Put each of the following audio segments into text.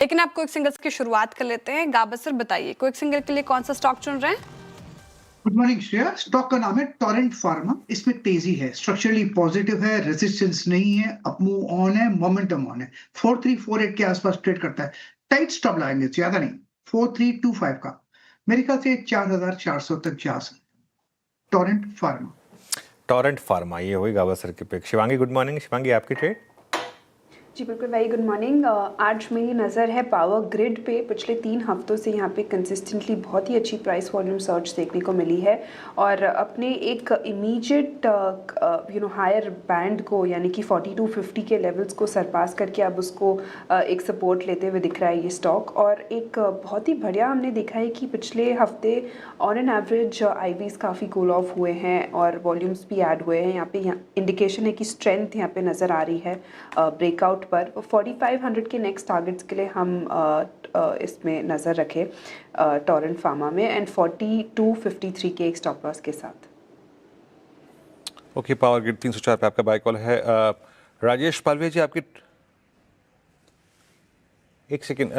लेकिन आप quick singles की शुरुआत कर लेते हैं। गाबसर बताइए, क्विक सिंगल के लिए कौन सा स्टॉक चुन रहे हैं? Good morning Shreya. स्टॉक का नाम है टोरेंट फार्मा। इसमें तेजी है, स्ट्रक्चरली पॉजिटिव है, रेजिस्टेंस नहीं है, अप मूव ऑन है, मोमेंटम ऑन है। 4348 के आसपास ट्रेड करता है। टाइट स्टॉप लगाएंगे, ज्यादा नहीं, 4325 का। मेरे ख्याल से 4400 तक जा सकते। Torrent pharma. टोरेंट फार्मा, ये हुई गावस्कर की pick. Shivangi, good morning. Shivangi, आपकी ट्रेड? जी बिल्कुल, वेरी गुड मॉर्निंग। आज मेरी नज़र है पावर ग्रिड पे। पिछले 3 हफ्तों से यहाँ पे कंसिस्टेंटली बहुत ही अच्छी प्राइस वॉल्यूम सर्च देखने को मिली है और अपने एक इमीडिएट हायर बैंड को यानी कि 4250 के लेवल्स को सरपास करके अब उसको एक सपोर्ट लेते हुए दिख रहा है ये स्टॉक। और एक बहुत ही बढ़िया हमने देखा है कि पिछले हफ्ते ऑन एन एवरेज आईवीज काफ़ी कूल ऑफ हुए हैं और वॉल्यूम्स भी ऐड हुए हैं। यहाँ इंडिकेशन है कि स्ट्रेंथ यहाँ पे नज़र आ रही है ब्रेकआउट पर। 4500 के नेक्स्ट टारगेट्स के लिए हम इसमें नज़र रखें टोरेंट फार्मा में, एंड 4253 के एक स्टॉप लॉस के साथ। ओके, पावर ग्रिड 304 पे आपका बाय कॉल है। राजेश पालवे जी, आपकी एक सेकेंड,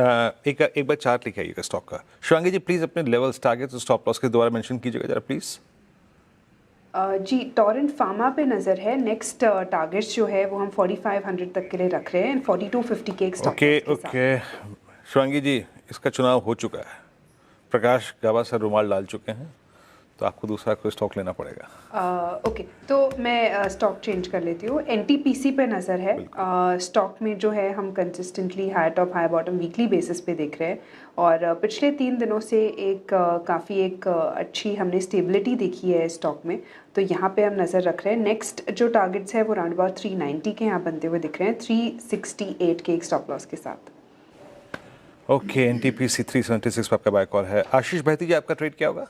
एक बार चार्ट लिखे आइएगा स्टॉक का। शिवांगी जी, प्लीज अपने लेवल्स, टारगेट्स और स्टॉप लॉस के दोबारा मेंशन कीजिएगा जरा प्लीज। जी, टोरेंट फार्मा पे नज़र है। नेक्स्ट टारगेट्स जो है वो हम 4500 तक के लिए रख रहे हैं, 4250 के एक स्टॉप ओके लॉस के साथ। ओके शिवांगी जी, इसका चुनाव हो चुका है। प्रकाश गावस्कर रुमाल डाल चुके हैं, तो आपको दूसरा कोई स्टॉक लेना पड़ेगा। ओके, तो मैं स्टॉक चेंज कर लेती हूँ। एनटीपीसी पे नज़र है। स्टॉक में जो है हम consistently high top high bottom weekly basis पे देख रहे हैं और पिछले 3 दिनों से काफ़ी अच्छी हमने स्टेबिलिटी देखी है स्टॉक में, तो यहाँ पे हम नज़र रख रहे हैं। नेक्स्ट जो टारगेट्स है वो राउंड अबाउट 390 के यहाँ बनते हुए दिख रहे हैं, 368 के एक स्टॉप लॉस के साथ। ओके, एनटीपीसी 376 पे आपका बाय कॉल है। आशीष भाई जी, आपका ट्रेड क्या होगा?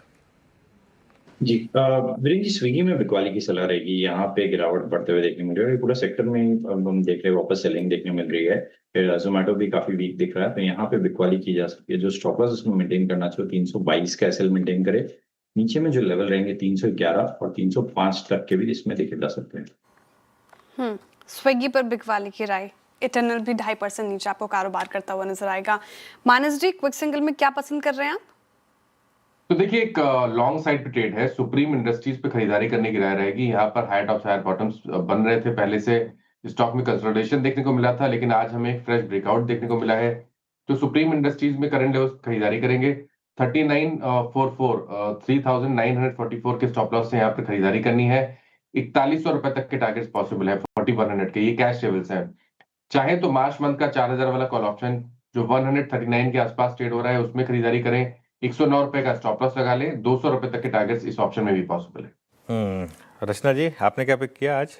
जी वीरेंद्र जी, स्विगी में बिकवाली की सलाह रहेगी। यहाँ पे गिरावट बढ़ते हुए देखने मिल रही है, पूरा सेक्टर में हम देख रहे हैं वापस सेलिंग देखने मिल रही है। फिर जोमेटो भी काफी वीक दिख रहा है, तो यहाँ पे बिकवाली की जा सकती है। जो स्टॉप लॉस उसमें मेंटेन करना चाहिए 322 का एसएल मेंटेन करे। नीचे में जो लेवल रहेंगे 311 और 305 तक के भी इसमें देखे जा सकते हैं। स्विगी पर बिकवाली की राय। इटर्नल भी 2.5% नीचे आपको कारोबार करता हुआ नजर आएगा। मानस जी, क्विक सिंगल में क्या पसंद कर रहे हैं आप? तो देखिए, एक लॉन्ग साइड पे ट्रेड है। सुप्रीम इंडस्ट्रीज पे खरीदारी करने की राय रहेगी। यहाँ पर हाई टॉप्स हाई बॉटम्स बन रहे थे पहले से। स्टॉक में कंसोलिडेशन देखने को मिला था, लेकिन आज हमें एक फ्रेश ब्रेकआउट देखने को मिला है। तो सुप्रीम इंडस्ट्रीज में करंट लेवल्स खरीदारी करेंगे। 3944 के स्टॉप लॉस से यहाँ पर खरीदारी करनी है। 4100 रुपए तक के टारगेट्स पॉसिबल है, 4100 के। ये कैश लेवल्स हैं। चाहे तो मार्च मंथ का 4000 वाला कॉल ऑप्शन जो 139 के आसपास ट्रेड हो रहा है उसमें खरीदारी करें। 109 रुपए का स्टॉप लॉस लगा लें। 200 रुपए तक के टारगेट्स इस ऑप्शन में भी पॉसिबल है। रचना जी, आपने क्या पिक किया आज?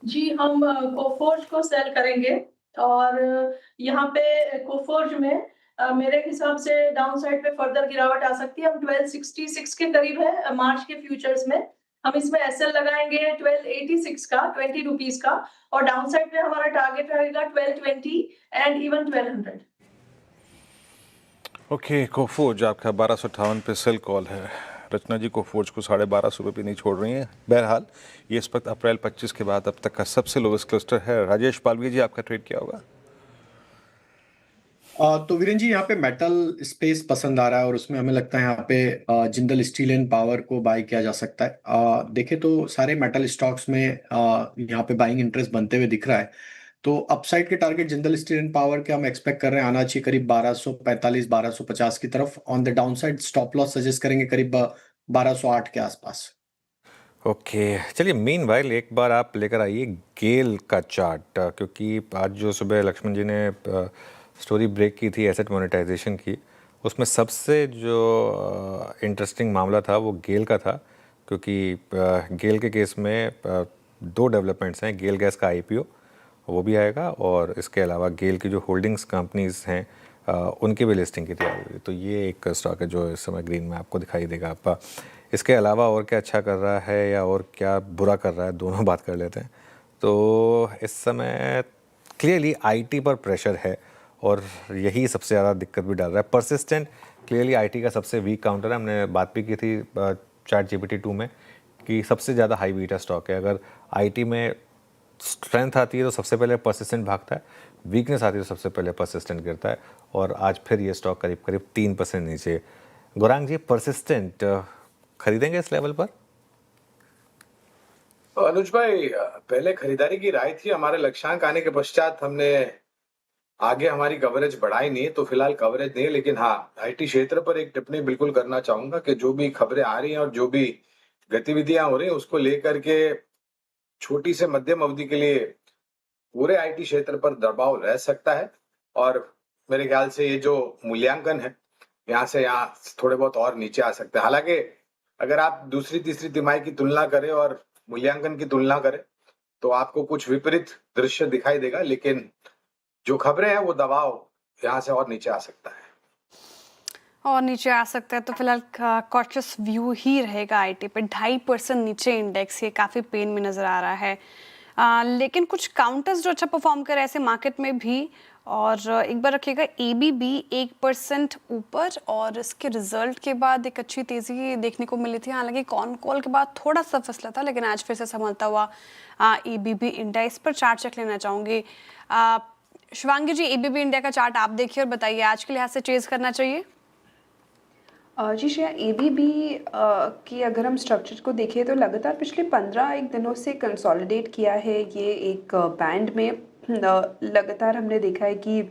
जी, हम कोफोर्ज को सेल करेंगे और यहाँ पे कोफोर्ज में मेरे हिसाब से डाउन साइड पे फर्दर गिरावट आ सकती है। हम 1266 के करीब है मार्च के फ्यूचर्स में। हम इसमें एसएल लगाएंगे 1286 का, 20 रुपीज का, और डाउन साइड पे हमारा टारगेट रहेगा 1220 एंड इवन 1200। ओके, कोफोर्ज आपका 1258 पे सेल कॉल है। रचना जी कोफोर्ज को 1250 पे नहीं छोड़ रही हैं। बहरहाल ये इस वक्त अप्रैल 25 के बाद अब तक का सबसे लोवेस्ट क्लस्टर है। राजेश पालवी जी, आपका ट्रेड क्या होगा? तो वीरेंद्र जी, यहाँ पे मेटल स्पेस पसंद आ रहा है और उसमें हमें लगता है यहाँ पे जिंदल स्टील एंड पावर को बाय किया जा सकता है। देखें तो सारे मेटल स्टॉक्स में यहाँ पे बाइंग इंटरेस्ट बनते हुए दिख रहा है। तो अपसाइड के target Jindal steel and power के हम एक्सपेक्ट कर रहे हैं आना चाहिए करीब 1245 1250 की तरफ। On the down side stop loss suggest करेंगे करीब 1208 के आसपास। ओके, चलिए मीन वाइल एक बार आप लेकर आइए गेल का चार्ट, क्योंकि आज जो सुबह लक्ष्मण जी ने स्टोरी ब्रेक की थी एसेट मोनेटाइजेशन की, उसमें सबसे जो इंटरेस्टिंग मामला था वो गेल का था। क्योंकि गेल के केस में 2 डेवलपमेंट्स हैं। गेल गैस का आईपीओ वो भी आएगा और इसके अलावा गेल की जो होल्डिंग्स कंपनीज हैं उनकी भी लिस्टिंग की तैयारी हुई। तो ये एक स्टॉक है जो इस समय ग्रीन में आपको दिखाई देगा। आप इसके अलावा और क्या अच्छा कर रहा है या और क्या बुरा कर रहा है, दोनों बात कर लेते हैं। तो इस समय क्लियरली आईटी पर प्रेशर है और यही सबसे ज़्यादा दिक्कत भी डाल रहा है। परसिस्टेंट क्लियरली आईटी का सबसे वीक काउंटर है। हमने बात भी की थी चैट जीपीटी 2 में कि सबसे ज़्यादा हाई बीटा स्टॉक है। अगर आईटी में स्ट्रेंथ आती है तो सबसे पहले परसिस्टेंट भागता है, वीकनेस आती है तो सबसे पहले परसिस्टेंट गिरता है, और आज फिर ये स्टॉक करीब करीब 3% नीचे। गौरांग जी, परसिस्टेंट खरीदेंगे इस लेवल पर? तो अनुज भाई, पहले खरीदारी की राय थी, हमारे लक्ष्यांक आने के पश्चात हमने आगे हमारी कवरेज बढ़ाई नहीं, तो फिलहाल कवरेज नहीं है। लेकिन हाँ, आईटी क्षेत्र पर एक टिप्पणी बिल्कुल करना चाहूंगा कि जो भी खबरें आ रही हैं और जो भी गतिविधियां हो रही हैं उसको लेकर के छोटी से मध्यम अवधि के लिए पूरे आईटी क्षेत्र पर दबाव रह सकता है। और मेरे ख्याल से ये जो मूल्यांकन है यहाँ से यहाँ थोड़े बहुत और नीचे आ सकते हैं। हालांकि अगर आप दूसरी तीसरी तिमाही की तुलना करें और मूल्यांकन की तुलना करें तो आपको कुछ विपरीत दृश्य दिखाई देगा, लेकिन जो खबरें हैं वो दबाव यहाँ से और नीचे आ सकता है। और नीचे आ सकता है, तो फिलहाल कॉशियस व्यू ही रहेगा आईटी पे। 2.5% नीचे इंडेक्स, ये काफ़ी पेन में नज़र आ रहा है। लेकिन कुछ काउंटर्स जो अच्छा परफॉर्म कर रहे हैं ऐसे मार्केट में भी, और एक बार रखिएगा एबीबी 1% ऊपर, और इसके रिजल्ट के बाद एक अच्छी तेज़ी देखने को मिली थी। हालांकि कॉन कॉल के बाद थोड़ा सा फिसला था, लेकिन आज फिर से संभलता हुआ एबीबी इंडिया। इस पर चार्ट चेक लेना चाहूँगी। शिवांगी जी, एबीबी इंडिया का चार्ट आप देखिए और बताइए आज के लिहाज से चेज़ करना चाहिए? जी श्रेया, एबीबी की अगर हम स्ट्रक्चर को देखें तो लगातार पिछले 15 दिनों से कंसोलिडेट किया है ये एक बैंड में। लगातार हमने देखा है कि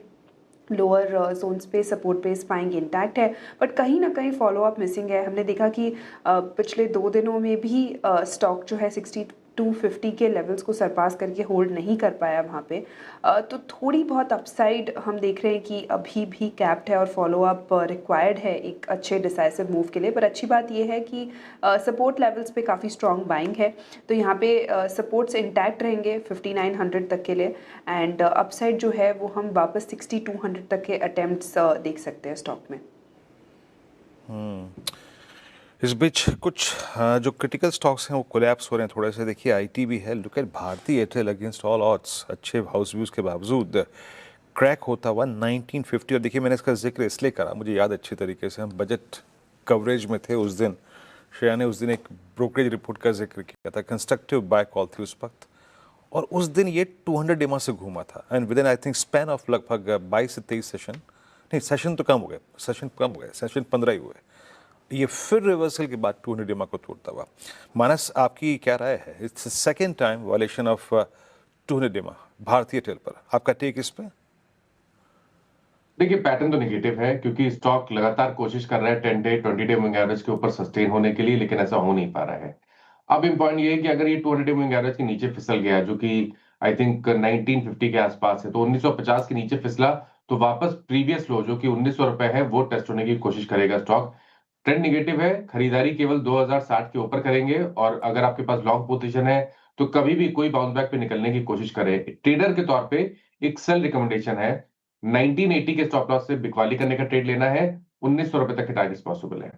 लोअर जोन्स पे सपोर्ट पे स्पाइंग इंटैक्ट है, बट कहीं ना कहीं फॉलो अप मिसिंग है। हमने देखा कि पिछले 2 दिनों में भी स्टॉक जो है 6250 के लेवल्स को सरपास करके होल्ड नहीं कर पाया वहाँ पे। तो थोड़ी बहुत अपसाइड हम देख रहे हैं कि अभी भी कैप्ड है और फॉलो अप रिक्वायर्ड है एक अच्छे डिसाइसिव मूव के लिए। पर अच्छी बात यह है कि सपोर्ट लेवल्स पे काफ़ी स्ट्रॉन्ग बाइंग है, तो यहाँ पे सपोर्ट्स इंटैक्ट रहेंगे 5900 तक के लिए, एंड अपसाइड जो है वो हम वापस 6200 तक के अटेम्प्ट्स देख सकते हैं स्टॉक में। इस बीच कुछ जो क्रिटिकल स्टॉक्स हैं वो कोलैप्स हो रहे हैं थोड़े से। देखिए आईटी भी है, look at Bharti Airtel against all odds, अच्छे हाउस व्यूज़ के बावजूद क्रैक होता हुआ 1950। और देखिए मैंने इसका जिक्र इसलिए करा, मुझे याद अच्छी तरीके से, हम बजट कवरेज में थे उस दिन, श्रेया ने उस दिन एक ब्रोकरेज रिपोर्ट का जिक्र किया था, कंस्ट्रक्टिव बाय कॉल थी उस वक्त, और उस दिन ये 200 डिमा से घूमा था, and with in I think span of लगभग 22 से 23 सेशन, नहीं सेशन तो कम हो गए, सेशन 15 ही हुए, ये फिर रिवर्सल के बाद 200 डिमा को तोड़ता हुआ। मानस, आपकी क्या राय है? It's second time violation of 200 Dima भारतीय एयरटेल पर, आपका टेक इस पे? देखिए पैटर्न तो नेगेटिव है, क्योंकि स्टॉक लगातार कोशिश कर रहा है 10 डे 20 डे मूविंग एवरेज के ऊपर सस्टेन होने के लिए, लेकिन ऐसा हो नहीं पा रहा है। अब इम्पॉर्टेंट ये है कि अगर ये 200 डे मूविंग एवरेज के नीचे फिसल गया, जो कि आई थिंक 1950 के आसपास है, तो 1950 के नीचे फिसला तो वापस प्रीवियस लो जो कि 1900 रुपए है वो टेस्ट होने की कोशिश करेगा स्टॉक। ट्रेंड नेगेटिव है, खरीदारी केवल 2060 के ऊपर करेंगे, और अगर आपके पास लॉन्ग पोजीशन है तो कभी भी कोई बाउंस बैक पे निकलने की कोशिश करें। ट्रेडर के तौर पे एक सेल रिकमेंडेशन है, 1980 के स्टॉप लॉस से बिकवाली करने का ट्रेड लेना है, 1900 रुपए तक के टारगेट्स पॉसिबल है।